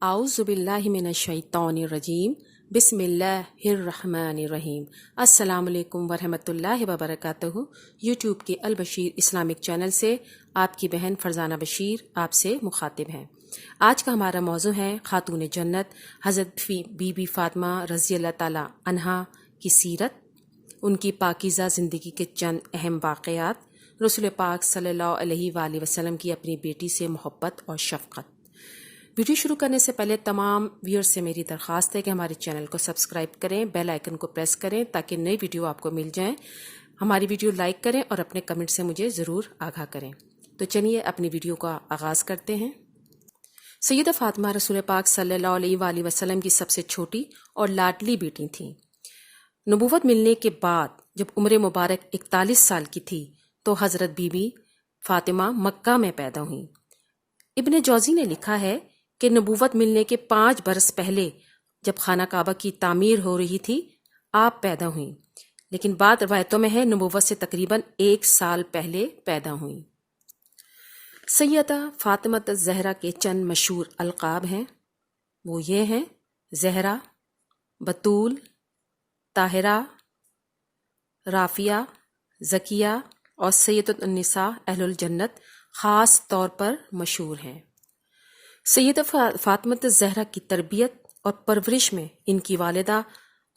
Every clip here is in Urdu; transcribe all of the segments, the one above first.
اعوذ باللہ من الشیطان الرجیم بسم اللہ الرحمن الرحیم۔ السلام علیکم ورحمۃ اللہ وبرکاتہ۔ یوٹیوب کے البشیر اسلامک چینل سے آپ کی بہن فرزانہ بشیر آپ سے مخاطب ہیں۔ آج کا ہمارا موضوع ہے خاتون جنت حضرت بی بی فاطمہ رضی اللہ تعالی عنہا کی سیرت، ان کی پاکیزہ زندگی کے چند اہم واقعات، رسول پاک صلی اللہ علیہ وآلہ وسلم کی اپنی بیٹی سے محبت اور شفقت۔ ویڈیو شروع کرنے سے پہلے تمام ویورز سے میری درخواست ہے کہ ہمارے چینل کو سبسکرائب کریں، بیل آئیکن کو پریس کریں تاکہ نئی ویڈیو آپ کو مل جائیں۔ ہماری ویڈیو لائک کریں اور اپنے کمنٹ سے مجھے ضرور آگاہ کریں۔ تو چلیے اپنی ویڈیو کا آغاز کرتے ہیں۔ سیدہ فاطمہ رسول پاک صلی اللہ علیہ وآلہ وسلم کی سب سے چھوٹی اور لاڈلی بیٹی تھیں۔ نبوت ملنے کے بعد جب عمر مبارک 41 سال کی تھی تو حضرت بی بی فاطمہ مکہ میں پیدا ہوئیں۔ ابن جوزی نے لکھا ہے کہ نبوت ملنے کے 5 برس پہلے جب خانہ کعبہ کی تعمیر ہو رہی تھی آپ پیدا ہوئیں، لیکن بعض روایتوں میں ہے نبوت سے تقریباً 1 سال پہلے پیدا ہوئیں۔ سیدہ فاطمہ الزہرا کے چند مشہور القاب ہیں، وہ یہ ہیں: زہرا، بطول، طاہرہ، رافیہ، زکیہ اور سیدۃ النساء اہل الجنت خاص طور پر مشہور ہیں۔ سیدہ فاطمہ الزہرا کی تربیت اور پرورش میں ان کی والدہ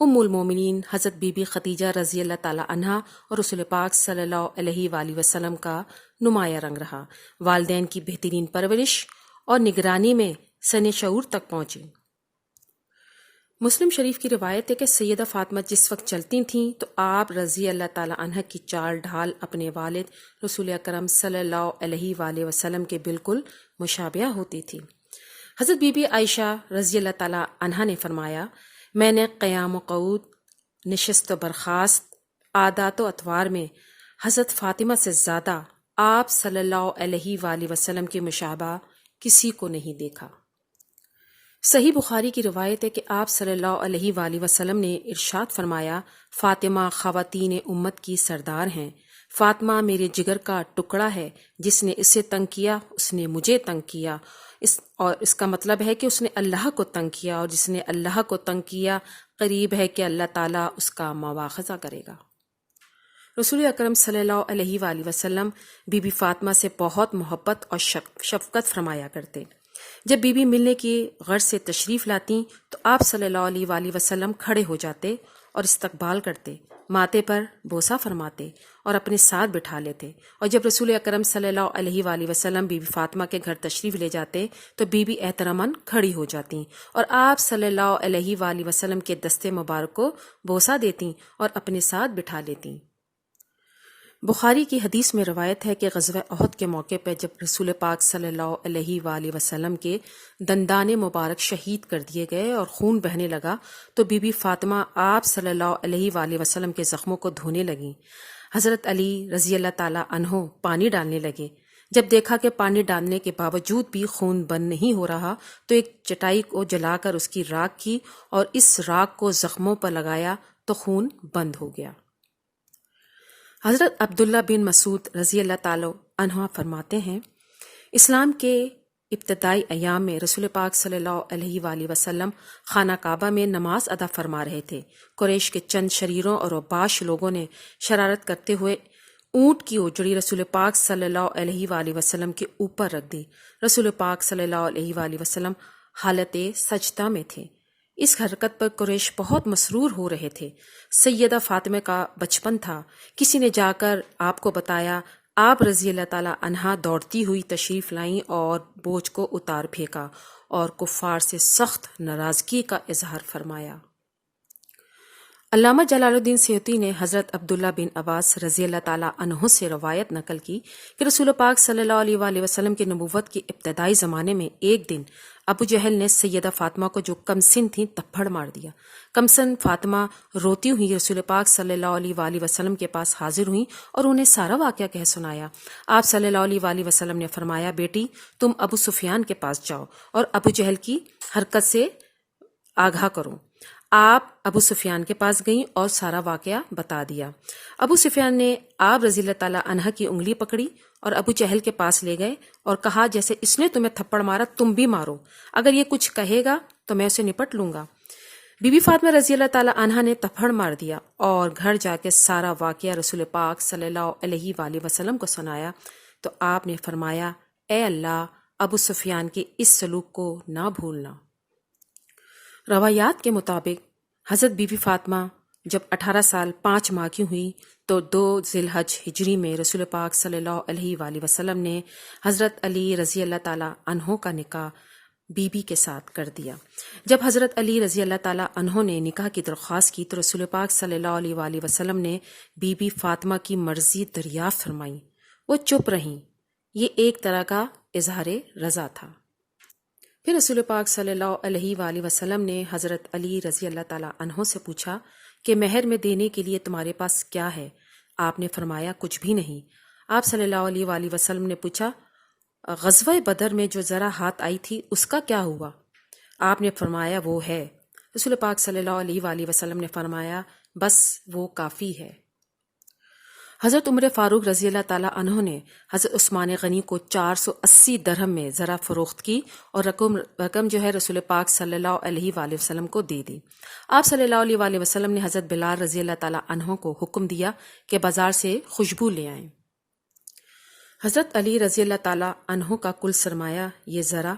ام المومنین حضرت بی بی خدیجہ رضی اللہ تعالی عنہا اور رسول پاک صلی اللہ علیہ وآلہ وسلم کا نمایاں رنگ رہا۔ والدین کی بہترین پرورش اور نگرانی میں سن شعور تک پہنچی۔ مسلم شریف کی روایت ہے کہ سیدہ فاطمہ جس وقت چلتی تھیں تو آپ رضی اللہ تعالی عنہ کی چال ڈھال اپنے والد رسول اکرم صلی اللہ علیہ وآلہ وسلم کے بالکل مشابہہ ہوتی تھی۔ حضرت بی بی عائشہ رضی اللہ تعالی عنہا نے فرمایا، میں نے قیام و قعود، نشست و برخاست، عادات و اطوار میں حضرت فاطمہ سے زیادہ آپ صلی اللہ علیہ وآلہ وسلم کے مشابہ کسی کو نہیں دیکھا۔ صحیح بخاری کی روایت ہے کہ آپ صلی اللہ علیہ وآلہ وسلم نے ارشاد فرمایا، فاطمہ خواتین امت کی سردار ہیں۔ فاطمہ میرے جگر کا ٹکڑا ہے، جس نے اسے تنگ کیا اس نے مجھے تنگ کیا، اور اس کا مطلب ہے کہ اس نے اللہ کو تنگ کیا، اور جس نے اللہ کو تنگ کیا قریب ہے کہ اللہ تعالیٰ اس کا مواخذہ کرے گا۔ رسول اکرم صلی اللہ علیہ وآلہ وسلم بی بی فاطمہ سے بہت محبت اور شفقت فرمایا کرتے۔ جب بی بی ملنے کی غرض سے تشریف لاتی تو آپ صلی اللہ علیہ وآلہ وسلم کھڑے ہو جاتے اور استقبال کرتے، ماتھے پر بوسہ فرماتے اور اپنے ساتھ بٹھا لیتے، اور جب رسول اکرم صلی اللہ علیہ وآلہ وسلم بی بی فاطمہ کے گھر تشریف لے جاتے تو بی بی احتراماً کھڑی ہو جاتی اور آپ صلی اللہ علیہ وآلہ وسلم کے دستے مبارک کو بوسہ دیتی اور اپنے ساتھ بٹھا لیتی۔ بخاری کی حدیث میں روایت ہے کہ غزوہ احد کے موقع پر جب رسول پاک صلی اللہ علیہ وآلہ وسلم کے دندان مبارک شہید کر دیے گئے اور خون بہنے لگا تو بی بی فاطمہ آپ صلی اللہ علیہ وآلہ وسلم کے زخموں کو دھونے لگیں۔ حضرت علی رضی اللہ تعالی عنہ پانی ڈالنے لگے۔ جب دیکھا کہ پانی ڈالنے کے باوجود بھی خون بند نہیں ہو رہا تو ایک چٹائی کو جلا کر اس کی راکھ کی اور اس راکھ کو زخموں پر لگایا تو خون بند ہو گیا۔ حضرت عبداللہ بن مسعود رضی اللہ تعالی عنہ فرماتے ہیں، اسلام کے ابتدائی ایام میں رسول پاک صلی اللہ علیہ وآلہ وسلم خانہ کعبہ میں نماز ادا فرما رہے تھے۔ قریش کے چند شریروں اور اوباش لوگوں نے شرارت کرتے ہوئے اونٹ کی اوجڑی رسول پاک صلی اللہ علیہ وآلہ وسلم کے اوپر رکھ دی۔ رسول پاک صلی اللہ علیہ وآلہ وسلم حالت سجدہ میں تھے۔ اس حرکت پر قریش بہت مسرور ہو رہے تھے۔ سیدہ فاطمہ کا بچپن تھا، کسی نے جا کر آپ کو بتایا، آپ رضی اللہ تعالی عنہا دوڑتی ہوئی تشریف لائیں اور بوجھ کو اتار پھینکا اور کفار سے سخت ناراضگی کا اظہار فرمایا۔ علامہ جلال الدین سیوطی نے حضرت عبداللہ بن عباس رضی اللہ تعالی عنہ سے روایت نقل کی کہ رسول پاک صلی اللہ علیہ وآلہ وسلم کی نبوت کے ابتدائی زمانے میں ایک دن ابو جہل نے سیدہ فاطمہ کو جو کمسن تھیں تپھڑ مار دیا۔ کمسن فاطمہ روتی ہوئی رسول پاک صلی اللہ علیہ وآلہ وسلم کے پاس حاضر ہوئیں اور انہیں سارا واقعہ کہہ سنایا۔ آپ صلی اللہ علیہ وآلہ وسلم نے فرمایا، بیٹی تم ابو سفیان کے پاس جاؤ اور ابو جہل کی حرکت سے آگاہ کرو۔ آپ ابو سفیان کے پاس گئیں اور سارا واقعہ بتا دیا۔ ابو سفیان نے آپ رضی اللہ تعالی عنہ کی انگلی پکڑی اور ابو جہل کے پاس لے گئے اور کہا جیسے اس نے تمہیں تھپڑ مارا تم بھی مارو، اگر یہ کچھ کہے گا تو میں اسے نپٹ لوں گا۔ بی بی فاطمہ رضی اللہ تعالی عنہا نے تھپڑ مار دیا اور گھر جا کے سارا واقعہ رسول پاک صلی اللہ علیہ وآلہ وسلم کو سنایا تو آپ نے فرمایا، اے اللہ، ابو سفیان کے اس سلوک کو نہ بھولنا۔ روایات کے مطابق حضرت بی بی فاطمہ جب 18 سال 5 ماہ کی ہوئی تو 2 ذی الحج ہجری میں رسول پاک صلی اللہ علیہ وآلہ وسلم نے حضرت علی رضی اللہ تعالی عنہ کا نکاح بی بی کے ساتھ کر دیا۔ جب حضرت علی رضی اللہ تعالی عنہ نے نکاح کی درخواست کی تو رسول پاک صلی اللہ علیہ وآلہ وسلم نے بی بی فاطمہ کی مرضی دریافت فرمائی، وہ چپ رہیں، یہ ایک طرح کا اظہار رضا تھا۔ پھر رسول پاک صلی اللہ علیہ وآلہ وسلم نے حضرت علی رضی اللہ تعالی عنہ سے پوچھا کہ مہر میں دینے کے لیے تمہارے پاس کیا ہے؟ آپ نے فرمایا کچھ بھی نہیں۔ آپ صلی اللہ علیہ وآلہ وسلم نے پوچھا غزوہ بدر میں جو ذرا ہاتھ آئی تھی اس کا کیا ہوا؟ آپ نے فرمایا وہ ہے۔ رسول پاک صلی اللہ علیہ وآلہ وسلم نے فرمایا بس وہ کافی ہے۔ حضرت عمر فاروق رضی اللہ تعالیٰ عنہ نے حضرت عثمان غنی کو 480 درہم میں ذرا فروخت کی اور رقم جو ہے رسول پاک صلی اللہ علیہ وآلہ وسلم کو دے دی۔ آپ صلی اللہ علیہ وآلہ وسلم نے حضرت بلال رضی اللہ تعالیٰ عنہ کو حکم دیا کہ بازار سے خوشبو لے آئیں۔ حضرت علی رضی اللہ تعالیٰ عنہ کا کل سرمایہ یہ ذرا،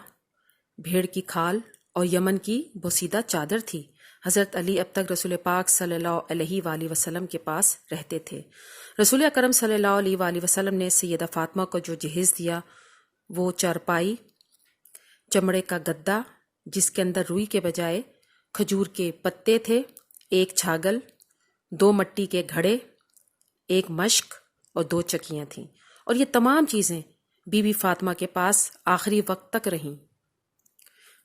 بھیڑ کی کھال اور یمن کی بوسیدہ چادر تھی۔ حضرت علی اب تک رسول پاک صلی اللہ علیہ وآلہ وسلم کے پاس رہتے تھے۔ رسول اکرم صلی اللہ علیہ وآلہ وسلم نے سیدہ فاطمہ کو جو جہیز دیا وہ چارپائی، چمڑے کا گدا جس کے اندر روئی کے بجائے کھجور کے پتے تھے، ایک چھاگل، 2 مٹی کے گھڑے، ایک مشک اور 2 چکیاں تھیں، اور یہ تمام چیزیں بی بی فاطمہ کے پاس آخری وقت تک رہیں۔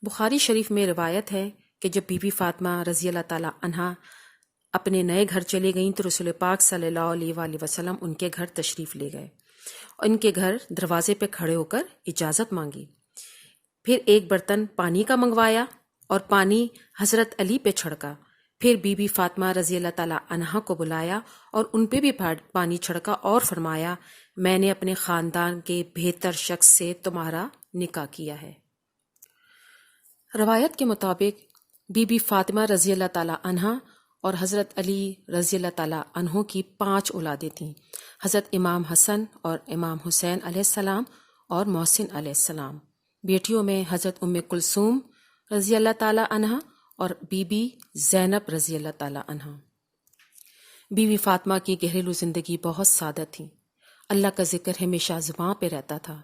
بخاری شریف میں روایت ہے کہ جب بی بی فاطمہ رضی اللہ تعالی عنہا اپنے نئے گھر چلے گئیں تو رسول پاک صلی اللہ علیہ وآلہ وسلم ان کے گھر تشریف لے گئے، ان کے گھر دروازے پہ کھڑے ہو کر اجازت مانگی، پھر ایک برتن پانی کا منگوایا اور پانی حضرت علی پہ چھڑکا، پھر بی بی فاطمہ رضی اللہ تعالی عنہا کو بلایا اور ان پہ بھی پانی چھڑکا اور فرمایا میں نے اپنے خاندان کے بہتر شخص سے تمہارا نکاح کیا ہے۔ روایت کے مطابق بی بی فاطمہ رضی اللہ تعالی عنہا اور حضرت علی رضی اللہ تعالیٰ عنہ کی 5 اولادیں تھیں، حضرت امام حسن اور امام حسین علیہ السلام اور محسن علیہ السلام۔ بیٹیوں میں حضرت ام کلثوم رضی اللہ تعالیٰ عنہ اور بی بی زینب رضی اللہ تعالیٰ عنہ۔ بی بی فاطمہ کی گھریلو زندگی بہت سادہ تھی، اللہ کا ذکر ہمیشہ زباں پہ رہتا تھا،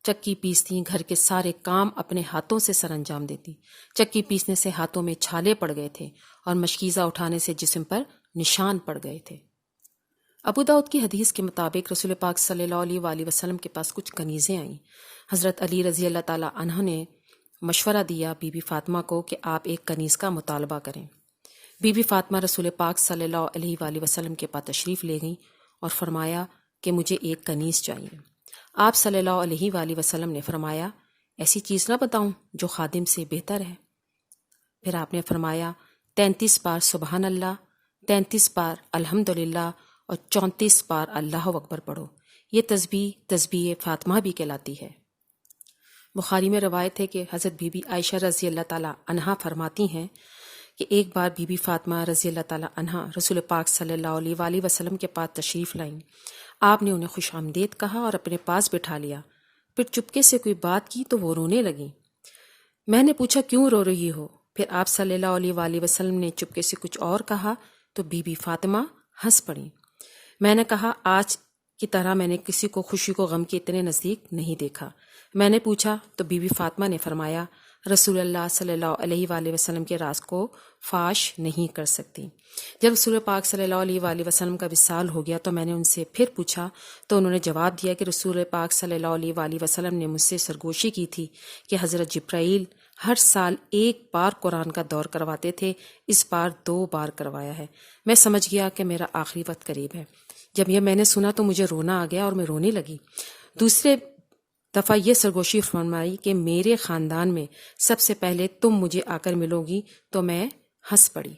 چکی پیستی، گھر کے سارے کام اپنے ہاتھوں سے سر انجام دیتی، چکی پیسنے سے ہاتھوں میں چھالے پڑ گئے تھے اور مشکیزہ اٹھانے سے جسم پر نشان پڑ گئے تھے۔ ابو داؤد کی حدیث کے مطابق رسول پاک صلی اللہ علیہ وآلہ وسلم کے پاس کچھ کنیزیں آئیں۔ حضرت علی رضی اللہ تعالی عنہ نے مشورہ دیا بی بی فاطمہ کو کہ آپ ایک کنیز کا مطالبہ کریں۔ بی بی فاطمہ رسول پاک صلی اللہ علیہ وآلہ وسلم کے پاس تشریف لے گئیں اور فرمایا کہ مجھے ایک کنیز چاہیے۔ آپ صلی اللہ علیہ وآلہ وسلم نے فرمایا ایسی چیز نہ بتاؤں جو خادم سے بہتر ہے۔ پھر آپ نے فرمایا 33 بار سبحان اللہ، 33 بار الحمدللہ اور 34 بار اللہ اکبر پڑھو، یہ تسبیح فاطمہ بھی کہلاتی ہے۔ بخاری میں روایت ہے کہ حضرت بی بی عائشہ رضی اللہ تعالی عنہا فرماتی ہیں کہ ایک بار بی بی فاطمہ رضی اللہ تعالی عنہا رسول پاک صلی اللہ علیہ وآلہ وسلم کے پاس تشریف لائیں۔ آپ نے انہیں خوش آمدید کہا اور اپنے پاس بٹھا لیا، پھر چپکے سے کوئی بات کی تو وہ رونے لگیں۔ میں نے پوچھا کیوں رو رہی ہو؟ پھر آپ صلی اللہ علیہ وآلہ وسلم نے چپکے سے کچھ اور کہا تو بی بی فاطمہ ہنس پڑیں۔ میں نے کہا آج کی طرح میں نے کسی کو خوشی کو غم کے اتنے نزدیک نہیں دیکھا۔ میں نے پوچھا تو بی بی فاطمہ نے فرمایا رسول اللہ صلی اللہ علیہ وآلہ وسلم کے راز کو فاش نہیں کر سکتی۔ جب رسول پاک صلی اللہ علیہ وآلہ وسلم کا وصال ہو گیا تو میں نے ان سے پھر پوچھا تو انہوں نے جواب دیا کہ رسول پاک صلی اللہ علیہ وآلہ وسلم نے مجھ سے سرگوشی کی تھی کہ حضرت جبرائیل ہر سال 1 بار قرآن کا دور کرواتے تھے، اس بار 2 بار کروایا ہے۔ میں سمجھ گیا کہ میرا آخری وقت قریب ہے۔ جب یہ میں نے سنا تو مجھے رونا آ گیا اور میں رونے لگی۔ دوسرے دفعہ یہ سرگوشی فرمائی کہ میرے خاندان میں سب سے پہلے تم مجھے آ کر ملو گی، تو میں ہنس پڑی۔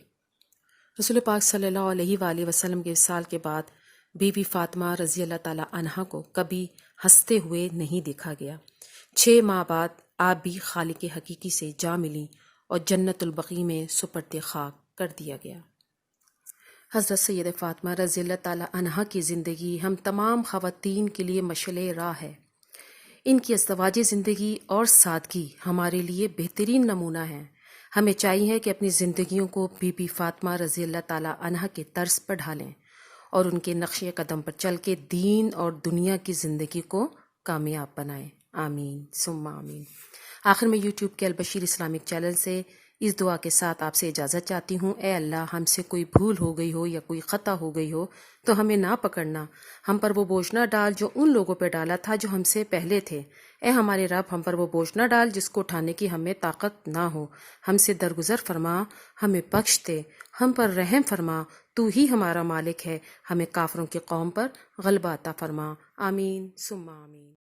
رسول پاک صلی اللہ علیہ وآلہ وسلم کے وصال کے بعد بی بی فاطمہ رضی اللہ تعالی عنہا کو کبھی ہنستے ہوئے نہیں دیکھا گیا۔ 6 ماہ بعد آپ بھی خالق حقیقی سے جا ملی اور جنت البقیع میں سپرد خاک کر دیا گیا۔ حضرت سید فاطمہ رضی اللہ تعالی عنہا کی زندگی ہم تمام خواتین کے لیے مشعل راہ ہے۔ ان کی ازدواجی زندگی اور سادگی ہمارے لیے بہترین نمونہ ہے۔ ہمیں چاہیے کہ اپنی زندگیوں کو بی بی فاطمہ رضی اللہ تعالی عنہا کے طرز پر ڈھالیں اور ان کے نقش قدم پر چل کے دین اور دنیا کی زندگی کو کامیاب بنائیں۔ آمین ثم آمین۔ آخر میں یوٹیوب کے البشیر اسلامک چینل سے اس دعا کے ساتھ آپ سے اجازت چاہتی ہوں، اے اللہ ہم سے کوئی بھول ہو گئی ہو یا کوئی خطا ہو گئی ہو تو ہمیں نہ پکڑنا، ہم پر وہ بوجھ نہ ڈال جو ان لوگوں پہ ڈالا تھا جو ہم سے پہلے تھے۔ اے ہمارے رب ہم پر وہ بوجھ نہ ڈال جس کو اٹھانے کی ہمیں طاقت نہ ہو، ہم سے درگزر فرما، ہمیں بخش دے، ہم پر رحم فرما، تو ہی ہمارا مالک ہے، ہمیں کافروں کی قوم پر غلبہ عطا فرما۔ آمین ثم آمین۔